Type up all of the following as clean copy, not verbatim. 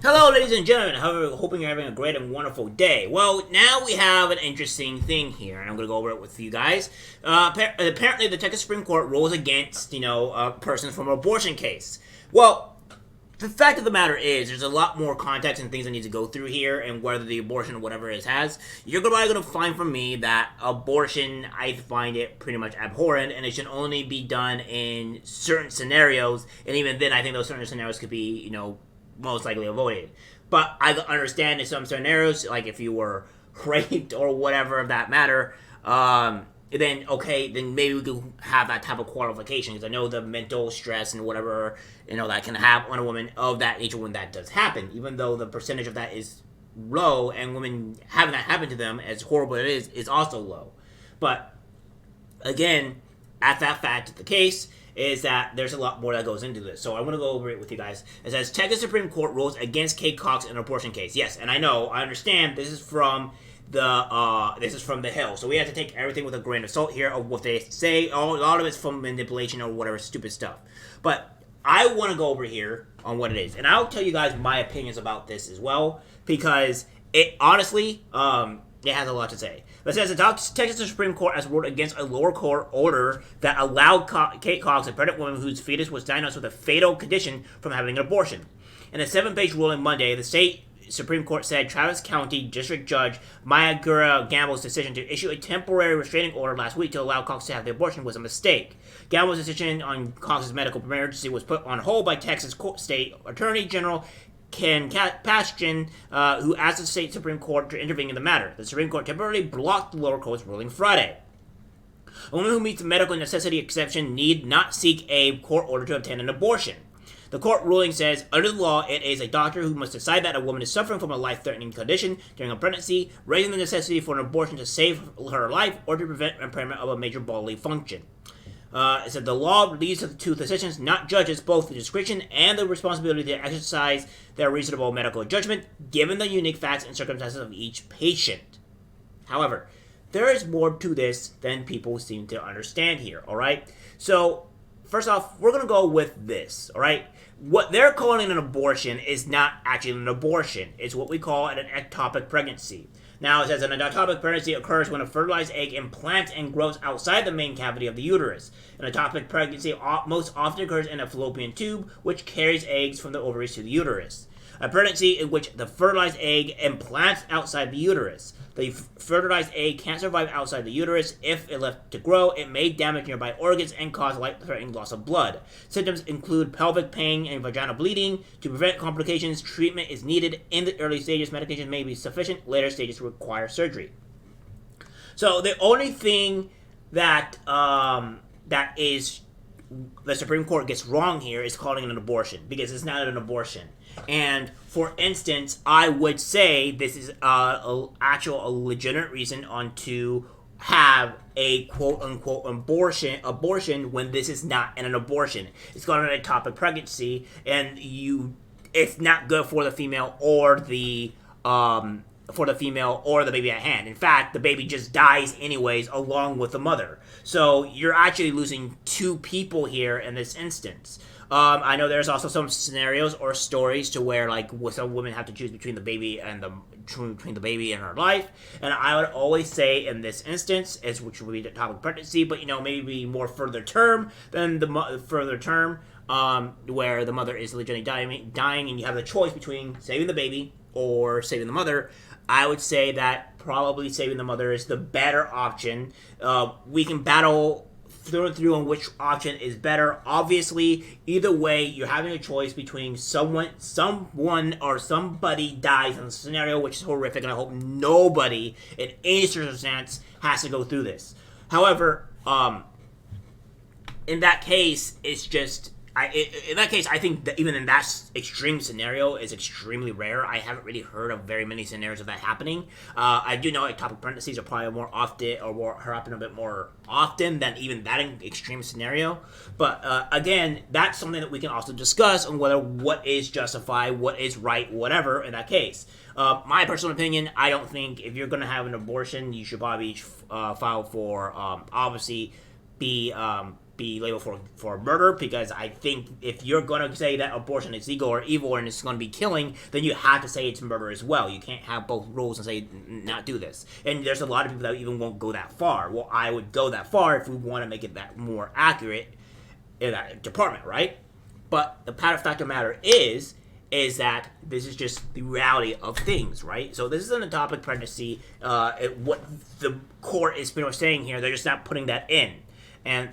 Hello, ladies and gentlemen. Hoping you're having a great and wonderful day. Well, now we have an interesting thing here, and I'm going to go over it with you guys. Apparently, the Texas Supreme Court rules against, persons from an abortion case. Well, the fact of the matter is, there's a lot more context and things I need to go through here, and whether the abortion or whatever it has, you're probably going to find from me that abortion, I find it pretty much abhorrent, and it should only be done in certain scenarios, and even then, I think those certain scenarios could be, most likely avoided. But I understand in some scenarios, like if you were raped or whatever of that matter, then okay, then maybe we could have that type of qualification, because I know the mental stress and whatever that can have on a woman of that nature when that does happen. Even though the percentage of that is low, and women having that happen to them, as horrible it is also low. But again, at that fact of the case is that there's a lot more that goes into this. So I want to go over it with you guys. It says Texas Supreme Court rules against Kate Cox in an abortion case. Yes, and I understand this is from the Hill, so we have to take everything with a grain of salt here of what they say. A lot of it's from manipulation or whatever stupid stuff. But I want to go over here on what it is, and I'll tell you guys my opinions about this as well, because it honestly, it has a lot to say. It says the Texas Supreme Court has ruled against a lower court order that allowed Kate Cox, a pregnant woman whose fetus was diagnosed with a fatal condition, from having an abortion. In a 7-page ruling Monday, the state Supreme Court said Travis County District Judge Maya Gamble's decision to issue a temporary restraining order last week to allow Cox to have the abortion was a mistake. Gamble's decision on Cox's medical emergency was put on hold by Texas State Attorney General Ken Paxton, who asked the state Supreme Court to intervene in the matter. The Supreme Court temporarily blocked the lower court's ruling Friday. A woman who meets the medical necessity exception need not seek a court order to obtain an abortion. The court ruling says, under the law, it is a doctor who must decide that a woman is suffering from a life-threatening condition during a pregnancy, raising the necessity for an abortion to save her life or to prevent impairment of a major bodily function. It said the law leaves to physicians, not judges, both the discretion and the responsibility to exercise their reasonable medical judgment, given the unique facts and circumstances of each patient. However, there is more to this than people seem to understand here, alright? So, first off, we're going to go with this, alright? What they're calling an abortion is not actually an abortion. It's what we call an ectopic pregnancy. Now, it says an ectopic pregnancy occurs when a fertilized egg implants and grows outside the main cavity of the uterus. An ectopic pregnancy most often occurs in a fallopian tube, which carries eggs from the ovaries to the uterus. A pregnancy in which the fertilized egg implants outside the uterus. The fertilized egg can't survive outside the uterus. If it left to grow, it may damage nearby organs and cause life-threatening loss of blood. Symptoms include pelvic pain and vaginal bleeding. To prevent complications, treatment is needed. In the early stages, medication may be sufficient. Later stages require surgery. So the only thing that is the Supreme Court gets wrong here is calling it an abortion, because it's not an abortion. And for instance, I would say this is a legitimate reason to have a quote unquote abortion when this is not an abortion. It's called an ectopic pregnancy, and it's not good for the female or the baby at hand. In fact, the baby just dies anyways along with the mother. So you're actually losing two people here in this instance. I know there's also some scenarios or stories to where some women have to choose between the baby and her life. And I would always say in this instance, which would be the ectopic pregnancy, but maybe more further term than the further term, where the mother is legitimately dying, and you have the choice between saving the baby or saving the mother. I would say that probably saving the mother is the better option. We can battle through on which option is better. Obviously, either way, you're having a choice between someone or somebody dies in the scenario, which is horrific, and I hope nobody in any circumstance has to go through this. However, in that case, I think that even in that extreme scenario is extremely rare. I haven't really heard of very many scenarios of that happening. I do know ectopic pregnancies are probably more often, or happen a bit more often than even that extreme scenario. But again, that's something that we can also discuss on what is justified, what is right, whatever in that case. My personal opinion, I don't think if you're going to have an abortion, you should probably file for, obviously, be be labeled for murder, because I think if you're going to say that abortion is legal or evil and it's going to be killing, then you have to say it's murder as well. You can't have both rules and say not do this. And there's a lot of people that even won't go that far. Well, I would go that far if we want to make it that more accurate in that department, right? But the fact of the matter is that this is just the reality of things, right? So this is an ectopic pregnancy. What the court is pretty much saying here, they're just not putting that in. And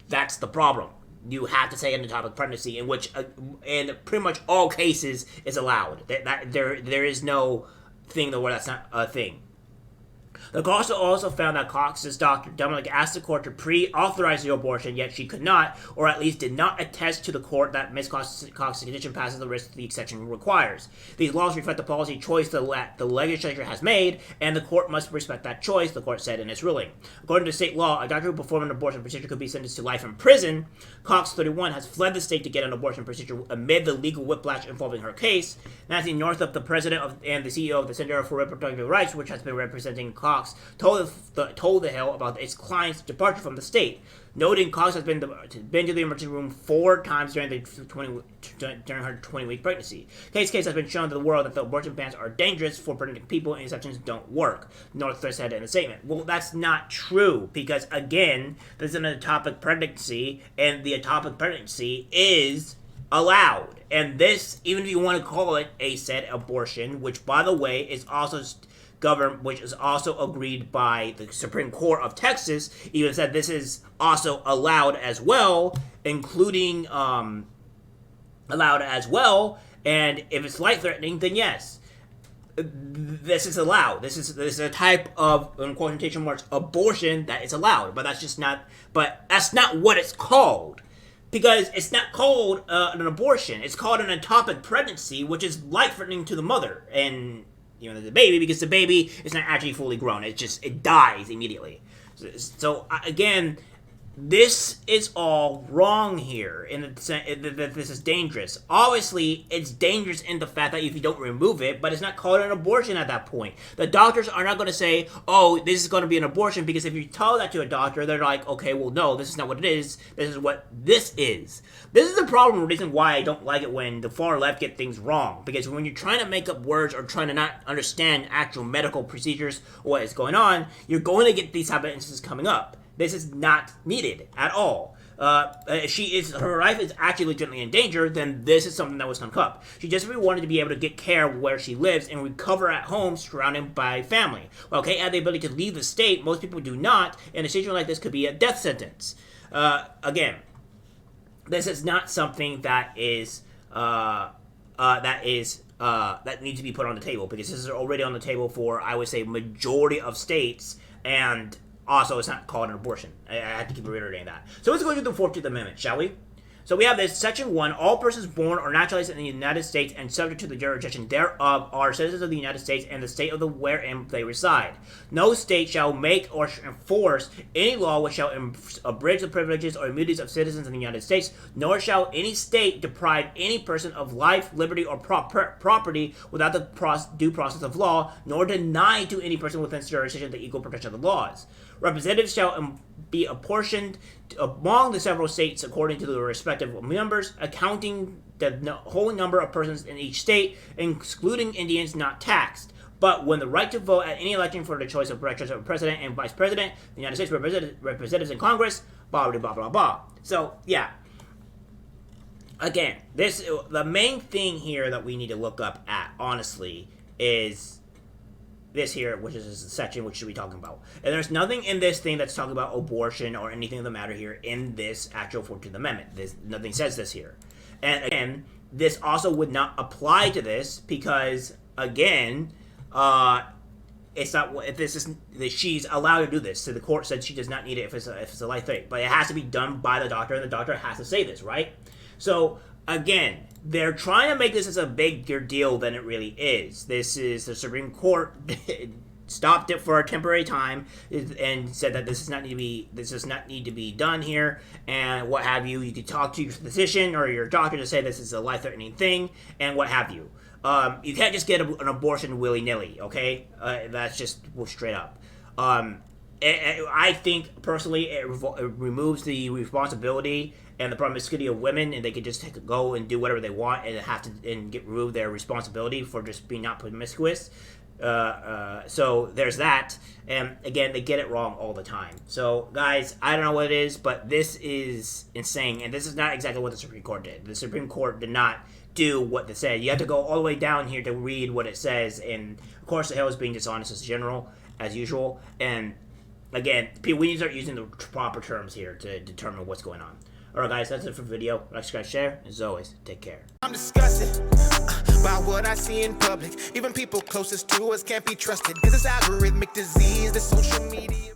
that's the problem. You have to say an ectopic pregnancy, in which, in pretty much all cases, is allowed. There is no thing where that's not a thing. The court also found that Cox's doctor, Dominic, asked the court to pre-authorize the abortion, yet she could not, or at least did not attest to the court that Ms. Cox's condition passes the risk the exception requires. These laws reflect the policy choice the legislature has made, and the court must respect that choice, the court said in its ruling. According to state law, a doctor who performed an abortion procedure could be sentenced to life in prison. Cox, 31, has fled the state to get an abortion procedure amid the legal whiplash involving her case. Nancy Northup, the president and the CEO of the Center for Reproductive Rights, which has been representing Cox, told the Hill about its client's departure from the state, noting Cox has been to the emergency room 4 times during her 20-week pregnancy. Case has been shown to the world that the abortion bans are dangerous for pregnant people and exceptions don't work, Northup said in a statement. Well, that's not true, because again, this is an ectopic pregnancy, and the ectopic pregnancy is allowed. And this, even if you want to call it a said abortion, which by the way is also governed, which is also agreed by the Supreme Court of Texas, even said this is also allowed as well, including allowed as well. And if it's life-threatening, then yes, this is allowed. This is a type of, in quotation marks, abortion that is allowed. But that's not what it's called. Because it's not called an abortion. It's called an ectopic pregnancy, which is life-threatening to the mother and the baby, because the baby is not actually fully grown. It dies immediately. So again, this is all wrong here in the sense that this is dangerous. Obviously, it's dangerous in the fact that if you don't remove it, but it's not called an abortion at that point. The doctors are not going to say, oh, this is going to be an abortion, because if you tell that to a doctor, they're like, okay, well, no, this is not what it is. This is what this is. This is the problem, the reason why I don't like it when the far left get things wrong. Because when you're trying to make up words or trying to not understand actual medical procedures or what is going on, you're going to get these type of instances coming up. This is not needed at all. If her life is actually legitimately in danger, then this is something that was going to come up. She just really wanted to be able to get care where she lives and recover at home surrounded by family. Well, Kate had the ability to leave the state. Most people do not, and a situation like this could be a death sentence. Again, this is not something that needs to be put on the table, because this is already on the table for, I would say, majority of states, and also, it's not called an abortion. I have to keep reiterating that. So let's go through the 14th Amendment, shall we? So we have this, Section 1, all persons born or naturalized in the United States and subject to the jurisdiction thereof are citizens of the United States and the state of the wherein they reside. No state shall make or enforce any law which shall abridge the privileges or immunities of citizens in the United States, nor shall any state deprive any person of life, liberty, or property without the due process of law, nor deny to any person within its jurisdiction the equal protection of the laws. Representatives shall be apportioned among the several states according to the respective members, accounting the whole number of persons in each state, excluding Indians not taxed. But when the right to vote at any election for the choice of president and vice president, the United States representatives in Congress, blah, blah, blah, blah, blah. So, yeah. Again, the main thing here that we need to look up at, honestly, is this here, which is the section which should be talking about. And there's nothing in this thing that's talking about abortion or anything of the matter here in this actual 14th Amendment. Nothing says this here. And again, this also would not apply to this because, again, it's not, if this is, she's allowed to do this. So the court said she does not need it if it's a life threat. But it has to be done by the doctor, and the doctor has to say this, right? So, again, they're trying to make this as a bigger deal than it really is. This is the Supreme Court stopped it for a temporary time and said that this does not need to be done here, and what have you. You could talk to your physician or your doctor to say this is a life-threatening thing, and what have you. You can't just get an abortion willy-nilly, okay? That's just straight up. I think personally it removes the responsibility and the promiscuity of women, and they could just go and do whatever they want and have to and get remove their responsibility for just being not promiscuous. So there's that, and again, they get it wrong all the time. So guys, I don't know what it is, but this is insane, and this is not exactly what the Supreme Court did. The Supreme Court did not do what they said. You have to go all the way down here to read what it says, and of course the Hill is being dishonest as general, as usual, and again, we need to start using the proper terms here to determine what's going on. Alright guys, that's it for the video. Like, subscribe, share. As always, take care. I'm disgusted by what I see in public. Even people closest to us can't be trusted. This is algorithmic disease, the social media.